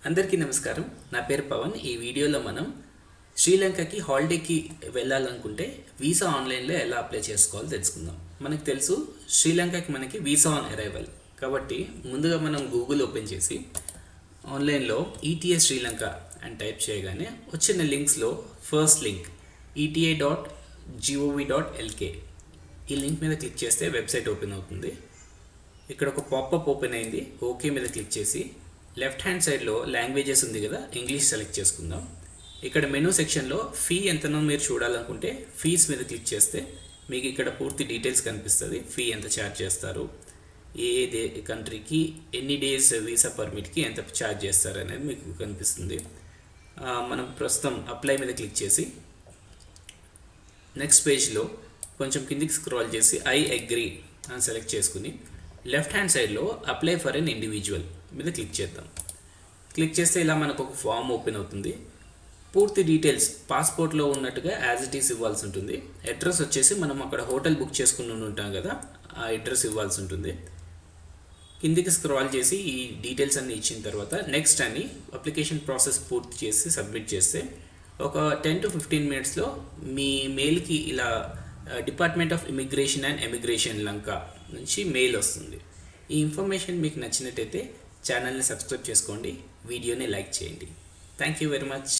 అందరికీ నమస్కారం. నా పేరు పవన్. ఈ వీడియోలో మనం శ్రీలంకకి హాలిడేకి వెళ్ళాలనుకుంటే వీసా ఆన్లైన్లో ఎలా అప్లై చేసుకోవాలో తెలుసుకుందాం. మనకు తెలుసు శ్రీలంకకి మనకి వీసా ఆన్ అరైవల్. కాబట్టి ముందుగా మనం గూగుల్ ఓపెన్ చేసి ఆన్లైన్లో ఈటీఏ శ్రీలంక అని టైప్ చేయగానే వచ్చిన లింక్స్లో ఫస్ట్ లింక్ eta.gov.lk ఈ లింక్ మీద క్లిక్ చేస్తే వెబ్సైట్ ఓపెన్ అవుతుంది. ఇక్కడ ఒక పాపప్ ఓపెన్ అయింది. ఓకే మీద క్లిక్ చేసి లెఫ్ట్ హ్యాండ్ సైడ్లో లాంగ్వేజెస్ ఉంది కదా, ఇంగ్లీష్ సెలెక్ట్ చేసుకుందాం. ఇక్కడ మెనూ సెక్షన్లో ఫీ ఎంతనో మీరు చూడాలనుకుంటే ఫీస్ మీద క్లిక్ చేస్తే మీకు ఇక్కడ పూర్తి డీటెయిల్స్ కనిపిస్తుంది. ఫీ ఎంత ఛార్జ్ చేస్తారు, ఏ కంట్రీకి ఎన్ని డేస్ వీసా పర్మిట్కి ఎంత ఛార్జ్ చేస్తారు అనేది మీకు కనిపిస్తుంది. మనం ప్రస్తుతం అప్లై మీద క్లిక్ చేసి నెక్స్ట్ పేజ్లో కొంచెం కిందికి స్క్రాల్ చేసి ఐ అగ్రీ అని సెలెక్ట్ చేసుకుని లెఫ్ట్ హ్యాండ్ సైడ్లో అప్లై ఫర్ ఎన్ ఇండివిజువల్ మీద క్లిక్ చేద్దాం. క్లిక్ చేస్తే ఇలా మనకు ఒక ఫామ్ ఓపెన్ అవుతుంది. పూర్తి డీటెయిల్స్ పాస్పోర్ట్లో ఉన్నట్టుగా యాజ్ ఇట్ ఈస్ ఇవ్వాల్సి ఉంటుంది. అడ్రస్ వచ్చేసి మనం అక్కడ హోటల్ బుక్ చేసుకుని ఉంటాం కదా, ఆ అడ్రస్ ఇవ్వాల్సి ఉంటుంది. కిందికి స్క్రాల్ చేసి ఈ డీటెయిల్స్ అన్నీ ఇచ్చిన తర్వాత నెక్స్ట్ అని అప్లికేషన్ ప్రాసెస్ పూర్తి చేసి సబ్మిట్ చేస్తే ఒక 10 to 15 మినిట్స్లో మీ మెయిల్కి ఇలా department of immigration and emigration Lanka నుంచి మెయిల్ వస్తుంది. ఈ ఇన్ఫర్మేషన్ మీకు నచ్చినట్టయితే ఛానల్ని సబ్స్క్రైబ్ చేసుకోండి, వీడియోని లైక్ చేయండి. Thank you very much.